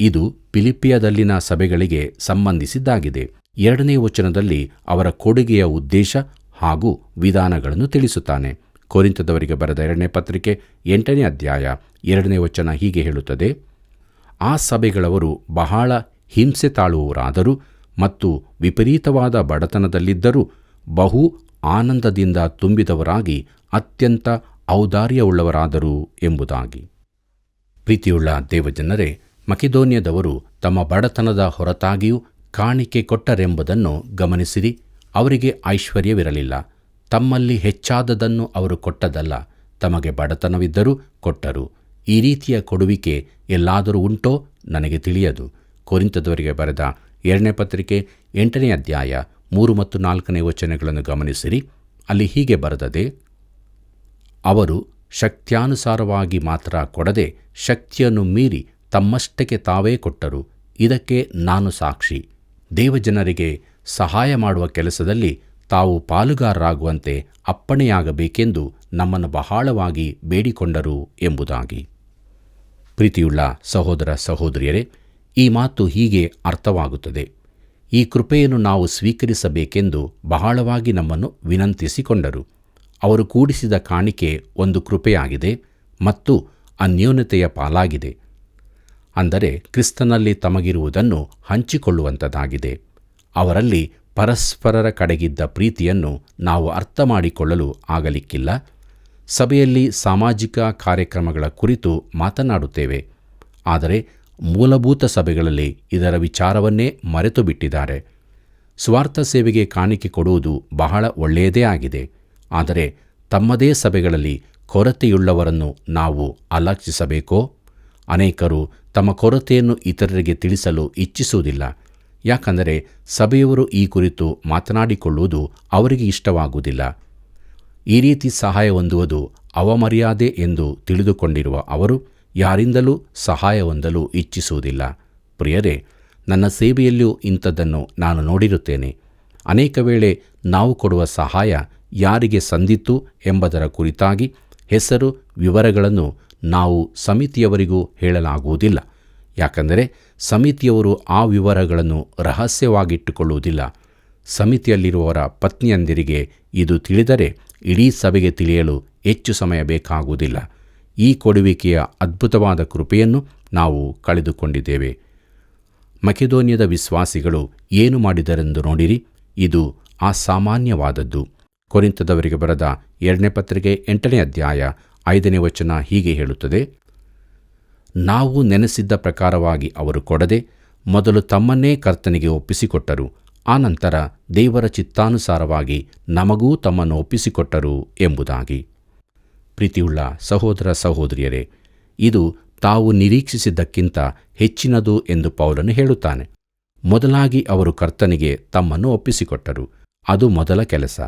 ಇದು ಫಿಲಿಪ್ಪಿಯದಲ್ಲಿನ ಸಭೆಗಳಿಗೆ ಸಂಬಂಧಿಸಿದ್ದಾಗಿದೆ. 2ನೇ ವಚನದಲ್ಲಿ ಅವರ ಕೊಡುಗೆಯ ಉದ್ದೇಶ ಹಾಗೂ ವಿಧಾನಗಳನ್ನು ತಿಳಿಸುತ್ತಾನೆ. ಕೊರಿಂಥದವರಿಗೆ ಬರೆದ 2ನೇ ಪತ್ರಿಕೆ 8ನೇ ಅಧ್ಯಾಯ 2ನೇ ವಚನ ಹೀಗೆ ಹೇಳುತ್ತದೆ: ಆ ಸಭೆಗಳವರು ಬಹಳ ಹಿಂಸೆ ತಾಳುವವರಾದರೂ ಮತ್ತು ವಿಪರೀತವಾದ ಬಡತನದಲ್ಲಿದ್ದರೂ ಬಹು ಆನಂದದಿಂದ ತುಂಬಿದವರಾಗಿ ಅತ್ಯಂತ ಔದಾರ್ಯವುಳ್ಳವರಾದರು ಎಂಬುದಾಗಿ. ಪ್ರೀತಿಯುಳ್ಳ ದೇವಜನರೇ, ಮಕೆದೋನ್ಯದವರು ತಮ್ಮ ಬಡತನದ ಹೊರತಾಗಿಯೂ ಕಾಣಿಕೆ ಕೊಟ್ಟರೆಂಬುದನ್ನು ಗಮನಿಸಿರಿ. ಅವರಿಗೆ ಐಶ್ವರ್ಯವಿರಲಿಲ್ಲ. ತಮ್ಮಲ್ಲಿ ಹೆಚ್ಚಾದದನ್ನು ಅವರು ಕೊಟ್ಟದಲ್ಲ, ತಮಗೆ ಬಡತನವಿದ್ದರೂ ಕೊಟ್ಟರು. ಈ ರೀತಿಯ ಕೊಡುವಿಕೆ ಎಲ್ಲಾದರೂ ಉಂಟೋ ನನಗೆ ತಿಳಿಯದು. ಕೊರಿಂಥದವರಿಗೆ ಬರೆದ 2ನೇ ಪತ್ರಿಕೆ 8ನೇ ಅಧ್ಯಾಯ 3 ಮತ್ತು 4ನೇ ವಚನಗಳನ್ನು ಗಮನಿಸಿರಿ. ಅಲ್ಲಿ ಹೀಗೆ ಬರೆದದೆ: ಅವರು ಶಕ್ತ್ಯಾನುಸಾರವಾಗಿ ಮಾತ್ರ ಕೊಡದೆ ಶಕ್ತಿಯನ್ನು ಮೀರಿ ತಮ್ಮಷ್ಟಕ್ಕೆ ತಾವೇ ಕೊಟ್ಟರು. ಇದಕ್ಕೆ ನಾನು ಸಾಕ್ಷಿ. ದೇವಜನರಿಗೆ ಸಹಾಯ ಮಾಡುವ ಕೆಲಸದಲ್ಲಿ ತಾವು ಪಾಲುಗಾರರಾಗುವಂತೆ ಅಪ್ಪಣೆಯಾಗಬೇಕೆಂದು ನಮ್ಮನ್ನು ಬಹಳವಾಗಿ ಬೇಡಿಕೊಂಡರು ಎಂಬುದಾಗಿ. ಪ್ರೀತಿಯುಳ್ಳ ಸಹೋದರ ಸಹೋದರಿಯರೇ, ಈ ಮಾತು ಹೀಗೆ ಅರ್ಥವಾಗುತ್ತದೆ: ಈ ಕೃಪೆಯನ್ನು ನಾವು ಸ್ವೀಕರಿಸಬೇಕೆಂದು ಬಹಳವಾಗಿ ನಮ್ಮನ್ನು ವಿನಂತಿಸಿಕೊಂಡರು. ಅವರು ಕೂಡಿಸಿದ ಕಾಣಿಕೆ ಒಂದು ಕೃಪೆಯಾಗಿದೆ ಮತ್ತು ಅನ್ಯೋನ್ಯತೆಯ ಪಾಲಾಗಿದೆ. ಅಂದರೆ ಕ್ರಿಸ್ತನಲ್ಲಿ ತಮಗಿರುವುದನ್ನು ಹಂಚಿಕೊಳ್ಳುವಂಥದ್ದಾಗಿದೆ. ಅವರಲ್ಲಿ ಪರಸ್ಪರರ ಕಡೆಗಿದ್ದ ಪ್ರೀತಿಯನ್ನು ನಾವು ಅರ್ಥ ಮಾಡಿಕೊಳ್ಳಲು ಆಗಲಿಕ್ಕಿಲ್ಲ. ಸಭೆಯಲ್ಲಿ ಸಾಮಾಜಿಕ ಕಾರ್ಯಕ್ರಮಗಳ ಕುರಿತು ಮಾತನಾಡುತ್ತೇವೆ, ಆದರೆ ಮೂಲಭೂತ ಸಭೆಗಳಲ್ಲಿ ಇದರ ವಿಚಾರವನ್ನೇ ಮರೆತು ಬಿಟ್ಟಿದ್ದಾರೆ. ಸ್ವಾರ್ಥ ಸೇವೆಗೆ ಕಾಣಿಕೆ ಕೊಡುವುದು ಬಹಳ ಒಳ್ಳೆಯದೇ ಆಗಿದೆ. ಆದರೆ ತಮ್ಮದೇ ಸಭೆಗಳಲ್ಲಿ ಕೊರತೆಯುಳ್ಳವರನ್ನು ನಾವು ಅಲಕ್ಷಿಸಬೇಕೋ? ಅನೇಕರು ತಮ್ಮ ಕೊರತೆಯನ್ನು ಇತರರಿಗೆ ತಿಳಿಸಲು ಇಚ್ಛಿಸುವುದಿಲ್ಲ. ಯಾಕಂದರೆ ಸಭೆಯವರು ಈ ಕುರಿತು ಮಾತನಾಡಿಕೊಳ್ಳುವುದು ಅವರಿಗೆ ಇಷ್ಟವಾಗುವುದಿಲ್ಲ. ಈ ರೀತಿ ಸಹಾಯ ಹೊಂದುವುದು ಅವಮರ್ಯಾದೆ ಎಂದು ತಿಳಿದುಕೊಂಡಿರುವ ಅವರು ಯಾರಿಂದಲೂ ಸಹಾಯ ಹೊಂದಲು ಇಚ್ಛಿಸುವುದಿಲ್ಲ. ಪ್ರಿಯರೇ, ನನ್ನ ಸೇವೆಯಲ್ಲಿಯೂ ಇಂಥದ್ದನ್ನು ನಾನು ನೋಡಿರುತ್ತೇನೆ. ಅನೇಕ ವೇಳೆ ನಾವು ಕೊಡುವ ಸಹಾಯ ಯಾರಿಗೆ ಸಂದಿತ್ತು ಎಂಬುದರ ಕುರಿತಾಗಿ ಹೆಸರು ವಿವರಗಳನ್ನು ನಾವು ಸಮಿತಿಯವರಿಗೂ ಹೇಳಲಾಗುವುದಿಲ್ಲ. ಯಾಕಂದರೆ ಸಮಿತಿಯವರು ಆ ವಿವರಗಳನ್ನು ರಹಸ್ಯವಾಗಿಟ್ಟುಕೊಳ್ಳುವುದಿಲ್ಲ. ಸಮಿತಿಯಲ್ಲಿರುವವರ ಪತ್ನಿಯಂದಿರಿಗೆ ಇದು ತಿಳಿದರೆ ಇಡೀ ಸಭೆಗೆ ತಿಳಿಯಲು ಹೆಚ್ಚು ಸಮಯ ಬೇಕಾಗುವುದಿಲ್ಲ. ಈ ಕೊಡುವಿಕೆಯ ಅದ್ಭುತವಾದ ಕೃಪೆಯನ್ನು ನಾವು ಕಳೆದುಕೊಂಡಿದ್ದೇವೆ. ಮಕೆದೋನ್ಯದ ವಿಶ್ವಾಸಿಗಳು ಏನು ಮಾಡಿದರೆಂದು ನೋಡಿರಿ. ಇದು ಅಸಾಮಾನ್ಯವಾದದ್ದು. ಕೊರಿಂಥದವರಿಗೆ ಬರೆದ 2ನೇ ಪತ್ರಿಕೆ 8ನೇ ಅಧ್ಯಾಯ 5ನೇ ವಚನ ಹೀಗೆ ಹೇಳುತ್ತದೆ: ನಾವು ನೆನೆಸಿದ್ದ ಪ್ರಕಾರವಾಗಿ ಅವರು ಕೊಡದೆ ಮೊದಲು ತಮ್ಮನ್ನೇ ಕರ್ತನಿಗೆ ಒಪ್ಪಿಸಿಕೊಟ್ಟರು. ಆನಂತರ ದೇವರ ಚಿತ್ತಾನುಸಾರವಾಗಿ ನಮಗೂ ತಮ್ಮನ್ನು ಒಪ್ಪಿಸಿಕೊಟ್ಟರು ಎಂಬುದಾಗಿ. ಪ್ರೀತಿಯುಳ್ಳ ಸಹೋದರ ಸಹೋದರಿಯರೇ, ಇದು ತಾವು ನಿರೀಕ್ಷಿಸಿದ್ದಕ್ಕಿಂತ ಹೆಚ್ಚಿನದು ಎಂದು ಪೌಲನು ಹೇಳುತ್ತಾನೆ. ಮೊದಲಾಗಿ ಅವರು ಕರ್ತನಿಗೆ ತಮ್ಮನ್ನು ಒಪ್ಪಿಸಿಕೊಟ್ಟರು. ಅದು ಮೊದಲ ಕೆಲಸ.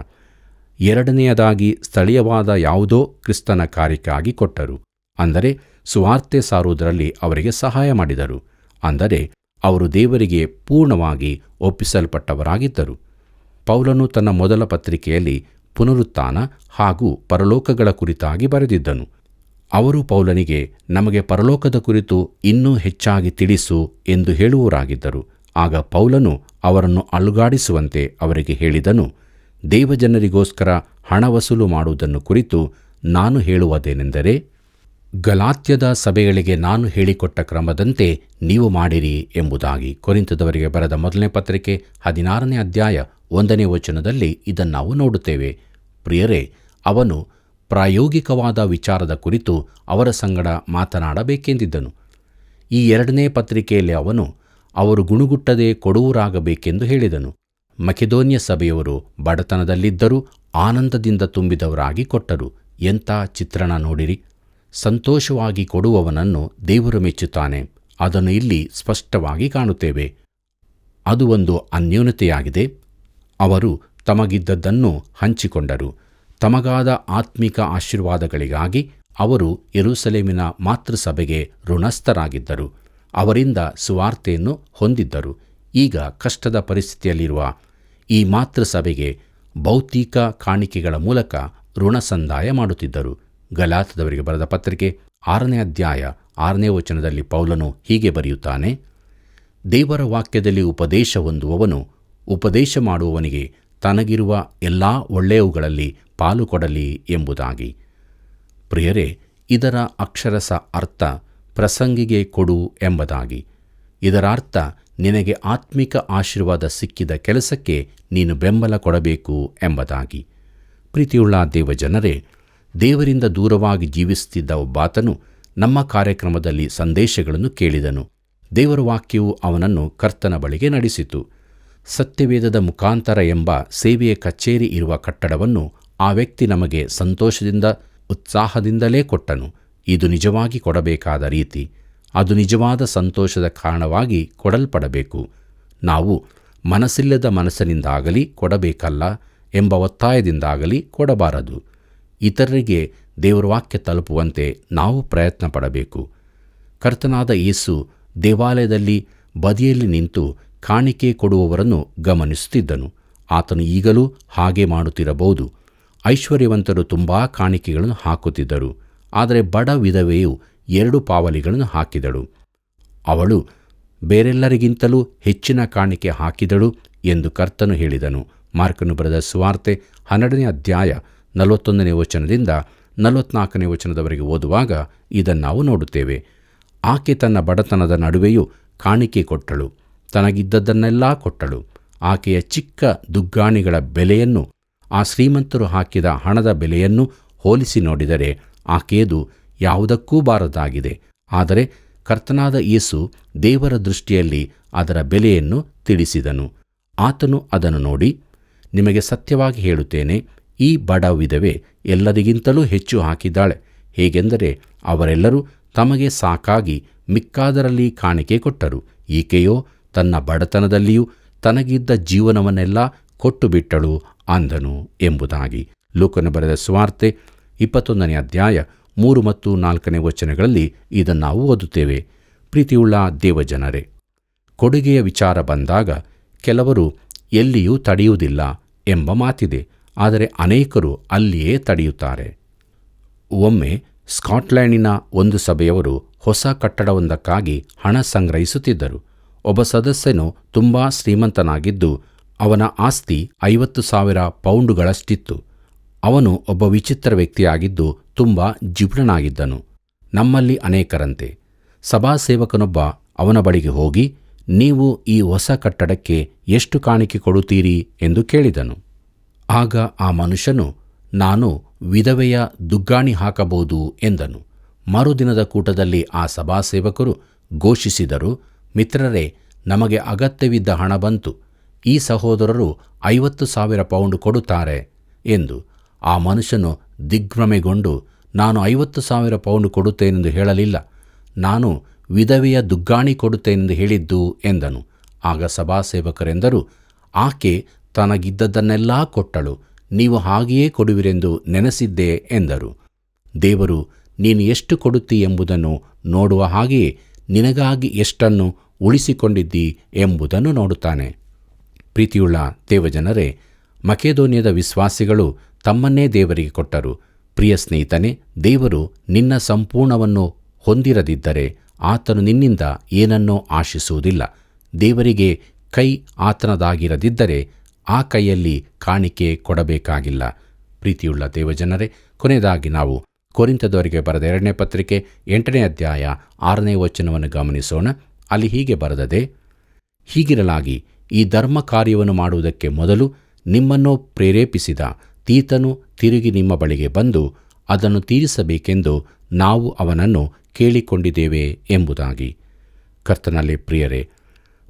ಎರಡನೆಯದಾಗಿ ಸ್ಥಳೀಯವಾದ ಯಾವುದೋ ಕ್ರಿಸ್ತನ ಕಾರ್ಯಕ್ಕಾಗಿ ಕೊಟ್ಟರು. ಅಂದರೆ ಸುವಾರ್ತೆ ಸಾರುವುದರಲ್ಲಿ ಅವರಿಗೆ ಸಹಾಯ ಮಾಡಿದರು. ಅಂದರೆ ಅವರು ದೇವರಿಗೆ ಪೂರ್ಣವಾಗಿ ಒಪ್ಪಿಸಲ್ಪಟ್ಟವರಾಗಿದ್ದರು. ಪೌಲನು ತನ್ನ ಮೊದಲ ಪತ್ರಿಕೆಯಲ್ಲಿ ಪುನರುತ್ಥಾನ ಹಾಗೂ ಪರಲೋಕಗಳ ಕುರಿತಾಗಿ ಬರೆದಿದ್ದನು. ಅವರು ಪೌಲನಿಗೆ ನಮಗೆ ಪರಲೋಕದ ಕುರಿತು ಇನ್ನೂ ಹೆಚ್ಚಾಗಿ ತಿಳಿಸು ಎಂದು ಹೇಳುವವರಾಗಿದ್ದರು. ಆಗ ಪೌಲನು ಅವರನ್ನು ಅಲುಗಾಡಿಸುವಂತೆ ಅವರಿಗೆ ಹೇಳಿದನು, ದೇವಜನರಿಗೋಸ್ಕರ ಹಣ ವಸೂಲು ಮಾಡುವುದನ್ನು ಕುರಿತು ನಾನು ಹೇಳುವುದೇನೆಂದರೆ, ಗಲಾತ್ಯದ ಸಭೆಗಳಿಗೆ ನಾನು ಹೇಳಿಕೊಟ್ಟ ಕ್ರಮದಂತೆ ನೀವು ಮಾಡಿರಿ ಎಂಬುದಾಗಿ. ಕೊರಿಂಥದವರಿಗೆ ಬರೆದ ಮೊದಲನೇ ಪತ್ರಿಕೆ 16ನೇ ಅಧ್ಯಾಯ 1ನೇ ವಚನದಲ್ಲಿ ಇದನ್ನು ನಾವು ನೋಡುತ್ತೇವೆ. ಪ್ರಿಯರೇ, ಅವನು ಪ್ರಾಯೋಗಿಕವಾದ ವಿಚಾರದ ಕುರಿತು ಅವರ ಸಂಗಡ ಮಾತನಾಡಬೇಕೆಂದಿದ್ದನು. ಈ 2ನೇ ಪತ್ರಿಕೆಯಲ್ಲಿ ಅವನು ಅವರು ಗುಣುಗುಟ್ಟದೆ ಕೊಡುವರಾಗಬೇಕೆಂದು ಹೇಳಿದನು. ಮಕೆದೋನ್ಯ ಸಭೆಯವರು ಬಡತನದಲ್ಲಿದ್ದರೂ ಆನಂದದಿಂದ ತುಂಬಿದವರಾಗಿ ಕೊಟ್ಟರು. ಎಂಥ ಚಿತ್ರಣ ನೋಡಿರಿ! ಸಂತೋಷವಾಗಿ ಕೊಡುವವನನ್ನು ದೇವರು ಮೆಚ್ಚುತ್ತಾನೆ. ಅದನ್ನು ಇಲ್ಲಿ ಸ್ಪಷ್ಟವಾಗಿ ಕಾಣುತ್ತೇವೆ. ಅದು ಒಂದು ಅನ್ಯೋನ್ಯತೆಯಾಗಿದೆ. ಅವರು ತಮಗಿದ್ದದ್ದನ್ನು ಹಂಚಿಕೊಂಡರು. ತಮಗಾದ ಆತ್ಮಿಕ ಆಶೀರ್ವಾದಗಳಿಗಾಗಿ ಅವರು ಯೆರೂಸಲೇಮಿನ ಮಾತೃಸಭೆಗೆ ಋಣಸ್ಥರಾಗಿದ್ದರು. ಅವರಿಂದ ಸುವಾರ್ತೆಯನ್ನು ಹೊಂದಿದ್ದರು. ಈಗ ಕಷ್ಟದ ಪರಿಸ್ಥಿತಿಯಲ್ಲಿರುವ ಈ ಮಾತೃಸಭೆಗೆ ಭೌತಿಕ ಕಾಣಿಕೆಗಳ ಮೂಲಕ ಋಣ ಸಂದಾಯ ಮಾಡುತ್ತಿದ್ದರು. ಗಲಾತ್ಯದವರಿಗೆ ಬರೆದ ಪತ್ರಿಕೆ 6ನೇ ಅಧ್ಯಾಯ 6ನೇ ವಚನದಲ್ಲಿ ಪೌಲನು ಹೀಗೆ ಬರೆಯುತ್ತಾನೆ, ದೇವರ ವಾಕ್ಯದಲ್ಲಿ ಉಪದೇಶ ಹೊಂದುವವನು ಉಪದೇಶ ಮಾಡುವವನಿಗೆ ತನಗಿರುವ ಎಲ್ಲ ಒಳ್ಳೆಯವುಗಳಲ್ಲಿ ಪಾಲು ಕೊಡಲಿ ಎಂಬುದಾಗಿ. ಪ್ರಿಯರೇ, ಇದರ ಅಕ್ಷರಸ ಅರ್ಥ ಪ್ರಸಂಗಿಗೆ ಕೊಡು ಎಂಬುದಾಗಿ. ಇದರ ಅರ್ಥ ನಿನಗೆ ಆತ್ಮಿಕ ಆಶೀರ್ವಾದ ಸಿಕ್ಕಿದ ಕೆಲಸಕ್ಕೆ ನೀನು ಬೆಂಬಲ ಕೊಡಬೇಕು ಎಂಬುದಾಗಿ. ಪ್ರೀತಿಯುಳ್ಳ ದೇವಜನರೇ, ದೇವರಿಂದ ದೂರವಾಗಿ ಜೀವಿಸುತ್ತಿದ್ದ ಒಬ್ಬಾತನು ನಮ್ಮ ಕಾರ್ಯಕ್ರಮದಲ್ಲಿ ಸಂದೇಶಗಳನ್ನು ಕೇಳಿದನು. ದೇವರ ವಾಕ್ಯವು ಅವನನ್ನು ಕರ್ತನ ಬಳಿಗೆ ನಡೆಸಿತು. ಸತ್ಯವೇದದ ಮುಖಾಂತರ ಎಂಬ ಸೇವೆಯ ಕಚೇರಿ ಇರುವ ಕಟ್ಟಡವನ್ನು ಆ ವ್ಯಕ್ತಿ ನಮಗೆ ಸಂತೋಷದಿಂದ ಉತ್ಸಾಹದಿಂದಲೇ ಕೊಟ್ಟನು. ಇದು ನಿಜವಾಗಿ ಕೊಡಬೇಕಾದ ರೀತಿ. ಅದು ನಿಜವಾದ ಸಂತೋಷದ ಕಾರಣವಾಗಿ ಕೊಡಲ್ಪಡಬೇಕು. ನಾವು ಮನಸ್ಸಿಲ್ಲದ ಮನಸ್ಸಿನಿಂದಾಗಲಿ ಕೊಡಬೇಕಲ್ಲ ಎಂಬ ಒತ್ತಾಯದಿಂದಾಗಲಿ ಕೊಡಬಾರದು. ಇತರರಿಗೆ ದೇವರ ವಾಕ್ಯ ತಲುಪುವಂತೆ ನಾವು ಪ್ರಯತ್ನ ಪಡಬೇಕು. ಕರ್ತನಾದ ಯೇಸು ದೇವಾಲಯದಲ್ಲಿ ಬದಿಯಲ್ಲಿ ನಿಂತು ಕಾಣಿಕೆ ಕೊಡುವವರನ್ನು ಗಮನಿಸುತ್ತಿದ್ದನು. ಆತನು ಈಗಲೂ ಹಾಗೆ ಮಾಡುತ್ತಿರಬಹುದು. ಐಶ್ವರ್ಯವಂತರು ತುಂಬ ಕಾಣಿಕೆಗಳನ್ನು ಹಾಕುತ್ತಿದ್ದರು. ಆದರೆ ಬಡ ವಿಧವೆಯು 2 ಪಾವಲಿಗಳನ್ನು ಹಾಕಿದಳು. ಅವಳು ಬೇರೆಲ್ಲರಿಗಿಂತಲೂ ಹೆಚ್ಚಿನ ಕಾಣಿಕೆ ಹಾಕಿದಳು ಎಂದು ಕರ್ತನು ಹೇಳಿದನು. ಮಾರ್ಕನು ಬರೆದ ಸುವಾರ್ತೆ 12ನೇ ಅಧ್ಯಾಯ 41ನೇ ವಚನದಿಂದ 44ನೇ ವಚನದವರೆಗೆ ಓದುವಾಗ ಇದನ್ನು ನಾವು ನೋಡುತ್ತೇವೆ. ಆಕೆ ತನ್ನ ಬಡತನದ ನಡುವೆಯೂ ಕಾಣಿಕೆ ಕೊಟ್ಟಳು. ತನಗಿದ್ದದ್ದನ್ನೆಲ್ಲ ಕೊಟ್ಟಳು. ಆಕೆಯ ಚಿಕ್ಕ ದುಗ್ಗಾಣಿಗಳ ಬೆಲೆಯನ್ನು ಆ ಶ್ರೀಮಂತರು ಹಾಕಿದ ಹಣದ ಬೆಲೆಯನ್ನು ಹೋಲಿಸಿ ನೋಡಿದರೆ ಆಕೆಯದು ಯಾವುದಕ್ಕೂ ಬಾರದಾಗಿದೆ. ಆದರೆ ಕರ್ತನಾದ ಯೇಸು ದೇವರ ದೃಷ್ಟಿಯಲ್ಲಿ ಅದರ ಬೆಲೆಯನ್ನು ತಿಳಿಸಿದನು. ಆತನು ಅದನ್ನು ನೋಡಿ, ನಿಮಗೆ ಸತ್ಯವಾಗಿ ಹೇಳುತ್ತೇನೆ, ಈ ಬಡ ವಿಧವೆ ಎಲ್ಲರಿಗಿಂತಲೂ ಹೆಚ್ಚು ಹಾಕಿದ್ದಾಳೆ. ಹೇಗೆಂದರೆ ಅವರೆಲ್ಲರೂ ತಮಗೆ ಸಾಕಾಗಿ ಮಿಕ್ಕಾದರಲ್ಲಿ ಕಾಣಿಕೆ ಕೊಟ್ಟರು. ಈಕೆಯೋ ತನ್ನ ಬಡತನದಲ್ಲಿಯೂ ತನಗಿದ್ದ ಜೀವನವನ್ನೆಲ್ಲ ಕೊಟ್ಟು ಬಿಟ್ಟಳು ಅಂದನು ಎಂಬುದಾಗಿ. ಲೂಕನು ಬರೆದ ಸುವಾರ್ತೆ 21ನೇ ಅಧ್ಯಾಯ 3 ಮತ್ತು 4ನೇ ವಚನಗಳಲ್ಲಿ ಇದನ್ನು ನಾವು ಓದುತ್ತೇವೆ. ಪ್ರೀತಿಯುಳ್ಳ ದೇವಜನರೇ, ಕೊಡುಗೆಯ ವಿಚಾರ ಬಂದಾಗ ಕೆಲವರು ಎಲ್ಲಿಯೂ ತಡೆಯುವುದಿಲ್ಲ ಎಂಬ ಮಾತಿದೆ. ಆದರೆ ಅನೇಕರು ಅಲ್ಲಿಯೇ ತಡೆಯುತ್ತಾರೆ. ಒಮ್ಮೆ ಸ್ಕಾಟ್ಲೆಂಡಿನ ಒಂದು ಸಭೆಯವರು ಹೊಸ ಕಟ್ಟಡವೊಂದಕ್ಕಾಗಿ ಹಣ ಸಂಗ್ರಹಿಸುತ್ತಿದ್ದರು. ಒಬ್ಬ ಸದಸ್ಯನು ತುಂಬ ಶ್ರೀಮಂತನಾಗಿದ್ದು ಅವನ ಆಸ್ತಿ 50,000 ಪೌಂಡುಗಳಷ್ಟಿತ್ತು. ಅವನು ಒಬ್ಬ ವಿಚಿತ್ರ ವ್ಯಕ್ತಿಯಾಗಿದ್ದು ತುಂಬ ಜಿಪುಣನಾಗಿದ್ದನು. ನಮ್ಮಲ್ಲಿ ಅನೇಕರಂತೆ. ಸಭಾಸೇವಕನೊಬ್ಬ ಅವನ ಬಳಿಗೆ ಹೋಗಿ, ನೀವು ಈ ಹೊಸ ಕಟ್ಟಡಕ್ಕೆ ಎಷ್ಟು ಕಾಣಿಕೆ ಕೊಡುತ್ತೀರಿ ಎಂದು ಕೇಳಿದನು. ಆಗ ಆ ಮನುಷ್ಯನು, ನಾನು ವಿಧವೆಯ ದುಗ್ಗಾಣಿ ಹಾಕಬಹುದು ಎಂದನು. ಮರುದಿನದ ಕೂಟದಲ್ಲಿ ಆ ಸಭಾಸೇವಕರು ಘೋಷಿಸಿದರು, ಮಿತ್ರರೇ, ನಮಗೆ ಅಗತ್ಯವಿದ್ದ ಹಣ ಬಂತು. ಈ ಸಹೋದರರು 50,000 ಪೌಂಡ್ ಕೊಡುತ್ತಾರೆ ಎಂದು. ಆ ಮನುಷ್ಯನು ದಿಗ್ಭ್ರಮೆಗೊಂಡು, ನಾನು 50,000 ಪೌಂಡ್ ಕೊಡುತ್ತೇನೆಂದು ಹೇಳಲಿಲ್ಲ, ನಾನು ವಿಧವೆಯ ದುಗ್ಗಾಣಿ ಕೊಡುತ್ತೇನೆಂದು ಹೇಳಿದ್ದು ಎಂದನು. ಆಗ ಸಭಾಸೇವಕರೆಂದರು, ಆಕೆ ತನಗಿದ್ದದ್ದನ್ನೆಲ್ಲ ಕೊಟ್ಟಳು, ನೀವು ಹಾಗೆಯೇ ಕೊಡುವಿರೆಂದು ನೆನೆಸಿದ್ದೆ ಎಂದರು. ದೇವರು ನೀನು ಎಷ್ಟು ಕೊಡುತ್ತೀ ಎಂಬುದನ್ನು ನೋಡುವ ಹಾಗೆಯೇ ನಿನಗಾಗಿ ಎಷ್ಟನ್ನು ಉಳಿಸಿಕೊಂಡಿದ್ದಿ ಎಂಬುದನ್ನು ನೋಡುತ್ತಾನೆ. ಪ್ರೀತಿಯುಳ್ಳ ದೇವಜನರೇ, ಮಕೆದೋನ್ಯದ ವಿಶ್ವಾಸಿಗಳು ತಮ್ಮನ್ನೇ ದೇವರಿಗೆ ಕೊಟ್ಟರು. ಪ್ರಿಯ ಸ್ನೇಹಿತನೇ, ದೇವರು ನಿನ್ನ ಸಂಪೂರ್ಣವನ್ನು ಹೊಂದಿರದಿದ್ದರೆ ಆತನು ನಿನ್ನಿಂದ ಏನನ್ನೂ ಆಶಿಸುವುದಿಲ್ಲ. ದೇವರಿಗೆ ಕೈ ಆತನದಾಗಿರದಿದ್ದರೆ ಆ ಕೈಯಲ್ಲಿ ಕಾಣಿಕೆ ಕೊಡಬೇಕಾಗಿಲ್ಲ. ಪ್ರೀತಿಯುಳ್ಳ ದೇವಜನರೇ, ಕೊನೆಯದಾಗಿ ನಾವು ಕೊರಿಂಥದವರಿಗೆ ಬರೆದ 2ನೇ ಪತ್ರಿಕೆ 8ನೇ ಅಧ್ಯಾಯ 6ನೇ ವಚನವನ್ನು ಗಮನಿಸೋಣ. ಅಲ್ಲಿ ಹೀಗೆ ಬರೆದದೆ, ಹೀಗಿರಲಾಗಿ ಈ ಧರ್ಮ ಕಾರ್ಯವನ್ನು ಮಾಡುವುದಕ್ಕೆ ಮೊದಲು ನಿಮ್ಮನ್ನು ಪ್ರೇರೇಪಿಸಿದ ತೀತನು ತಿರುಗಿ ನಿಮ್ಮ ಬಳಿಗೆ ಬಂದು ಅದನ್ನು ತೀರಿಸಬೇಕೆಂದು ನಾವು ಅವನನ್ನು ಕೇಳಿಕೊಂಡಿದ್ದೇವೆ ಎಂಬುದಾಗಿ. ಕರ್ತನಲ್ಲಿ ಪ್ರಿಯರೇ,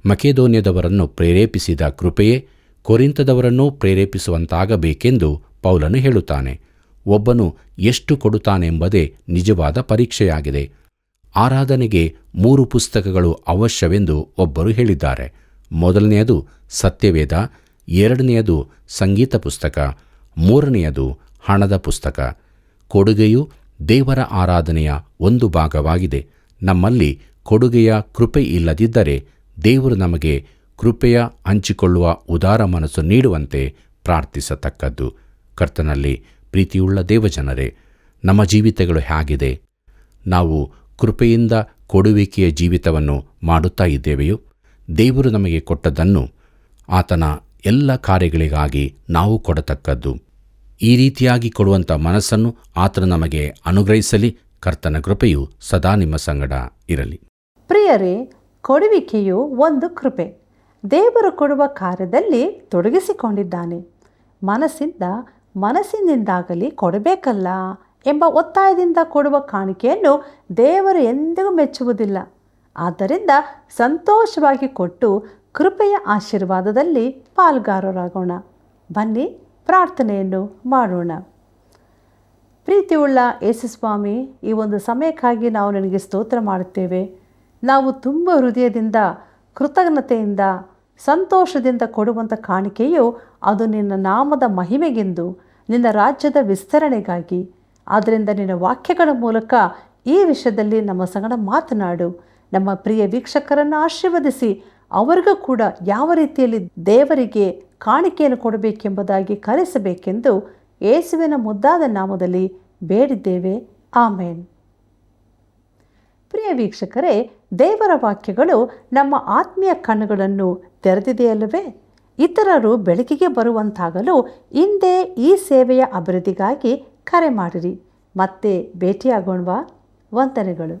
ಮಕೆದೋನ್ಯದವರನ್ನು ಪ್ರೇರೇಪಿಸಿದ ಕೃಪೆಯೇ ಕೊರಿಂಥದವರನ್ನೂ ಪ್ರೇರೇಪಿಸುವಂತಾಗಬೇಕೆಂದು ಪೌಲನು ಹೇಳುತ್ತಾನೆ. ಒಬ್ಬನು ಎಷ್ಟು ಕೊಡುತ್ತಾನೆಂಬುದೇ ನಿಜವಾದ ಪರೀಕ್ಷೆಯಾಗಿದೆ. ಆರಾಧನೆಗೆ 3 ಪುಸ್ತಕಗಳು ಅವಶ್ಯವೆಂದು ಒಬ್ಬರು ಹೇಳಿದ್ದಾರೆ. ಮೊದಲನೆಯದು ಸತ್ಯವೇದ, 2ನೆಯದು ಸಂಗೀತ ಪುಸ್ತಕ, 3ನೆಯದು ಹಣದ ಪುಸ್ತಕ. ಕೊಡುಗೆಯು ದೇವರ ಆರಾಧನೆಯ ಒಂದು ಭಾಗವಾಗಿದೆ. ನಮ್ಮಲ್ಲಿ ಕೊಡುಗೆಯ ಕೃಪೆ ಇಲ್ಲದಿದ್ದರೆ ದೇವರು ನಮಗೆ ಕೃಪೆಯ ಹಂಚಿಕೊಳ್ಳುವ ಉದಾರ ಮನಸ್ಸು ನೀಡುವಂತೆ ಪ್ರಾರ್ಥಿಸತಕ್ಕದ್ದು. ಕರ್ತನಲ್ಲಿ ಪ್ರೀತಿಯುಳ್ಳ ದೇವಜನರೇ, ನಮ್ಮ ಜೀವಿತಗಳು ಹೇಗಿದೆ? ನಾವು ಕೃಪೆಯಿಂದ ಕೊಡುವಿಕೆಯ ಜೀವಿತವನ್ನು ಮಾಡುತ್ತಾ ಇದ್ದೇವೆಯೋ? ದೇವರು ನಮಗೆ ಕೊಟ್ಟದ್ದನ್ನು ಆತನ ಎಲ್ಲ ಕಾರ್ಯಗಳಿಗಾಗಿ ನಾವು ಕೊಡತಕ್ಕದ್ದು. ಈ ರೀತಿಯಾಗಿ ಕೊಡುವಂಥ ಮನಸ್ಸನ್ನು ಆತನು ನಮಗೆ ಅನುಗ್ರಹಿಸಲಿ. ಕರ್ತನ ಕೃಪೆಯು ಸದಾ ನಿಮ್ಮ ಸಂಗಡ ಇರಲಿ. ಪ್ರಿಯರೇ, ಕೊಡುವಿಕೆಯು ಒಂದು ಕೃಪೆ. ದೇವರು ಕೊಡುವ ಕಾರ್ಯದಲ್ಲಿ ತೊಡಗಿಸಿಕೊಂಡಿದ್ದಾನೆ. ಮನಸ್ಸಿನಿಂದಾಗಲಿ ಕೊಡಬೇಕಲ್ಲ ಎಂಬ ಒತ್ತಾಯದಿಂದ ಕೊಡುವ ಕಾಣಿಕೆಯನ್ನು ದೇವರು ಎಂದಿಗೂ ಮೆಚ್ಚುವುದಿಲ್ಲ. ಆದ್ದರಿಂದ ಸಂತೋಷವಾಗಿ ಕೊಟ್ಟು ಕೃಪೆಯ ಆಶೀರ್ವಾದದಲ್ಲಿ ಪಾಲ್ಗಾರರಾಗೋಣ. ಬನ್ನಿ ಪ್ರಾರ್ಥನೆಯನ್ನು ಮಾಡೋಣ. ಪ್ರೀತಿಯುಳ್ಳ ಯೇಸುಸ್ವಾಮಿ, ಈ ಒಂದು ಸಮಯಕ್ಕಾಗಿ ನಾವು ನಿನಗೆ ಸ್ತೋತ್ರ ಮಾಡುತ್ತೇವೆ. ನಾವು ತುಂಬ ಹೃದಯದಿಂದ, ಕೃತಜ್ಞತೆಯಿಂದ, ಸಂತೋಷದಿಂದ ಕೊಡುವಂಥ ಕಾಣಿಕೆಯು ಅದು ನಿನ್ನ ನಾಮದ ಮಹಿಮೆಗೆಂದು, ನಿನ್ನ ರಾಜ್ಯದ ವಿಸ್ತರಣೆಗಾಗಿ. ಆದ್ದರಿಂದ ನಿನ್ನ ವಾಕ್ಯಗಳ ಮೂಲಕ ಈ ವಿಷಯದಲ್ಲಿ ನಮ್ಮ ಸಂಗಡ ಮಾತನಾಡು. ನಮ್ಮ ಪ್ರಿಯ ವೀಕ್ಷಕರನ್ನು ಆಶೀರ್ವದಿಸಿ ಅವರಿಗೂ ಕೂಡ ಯಾವ ರೀತಿಯಲ್ಲಿ ದೇವರಿಗೆ ಕಾಣಿಕೆಯನ್ನು ಕೊಡಬೇಕೆಂಬುದಾಗಿ ಕಲಿಸಬೇಕೆಂದು ಯೇಸುವಿನ ಮುದ್ದಾದ ನಾಮದಲ್ಲಿ ಬೇಡಿದ್ದೇವೆ. ಆಮೇನ್. ಪ್ರಿಯ ವೀಕ್ಷಕರೇ, ದೇವರ ವಾಕ್ಯಗಳು ನಮ್ಮ ಆತ್ಮೀಯ ಕಣ್ಣುಗಳನ್ನು ತೆರೆದಿದೆಯಲ್ಲವೇ? ಇತರರು ಬೆಳಕಿಗೆ ಬರುವಂತಾಗಲು ಹಿಂದೆ ಈ ಸೇವೆಯ ಅಭಿವೃದ್ಧಿಗಾಗಿ ಕರೆ ಮಾಡಿರಿ. ಮತ್ತೆ ಭೇಟಿಯಾಗೋಣವಾ? ವಂದನೆಗಳು.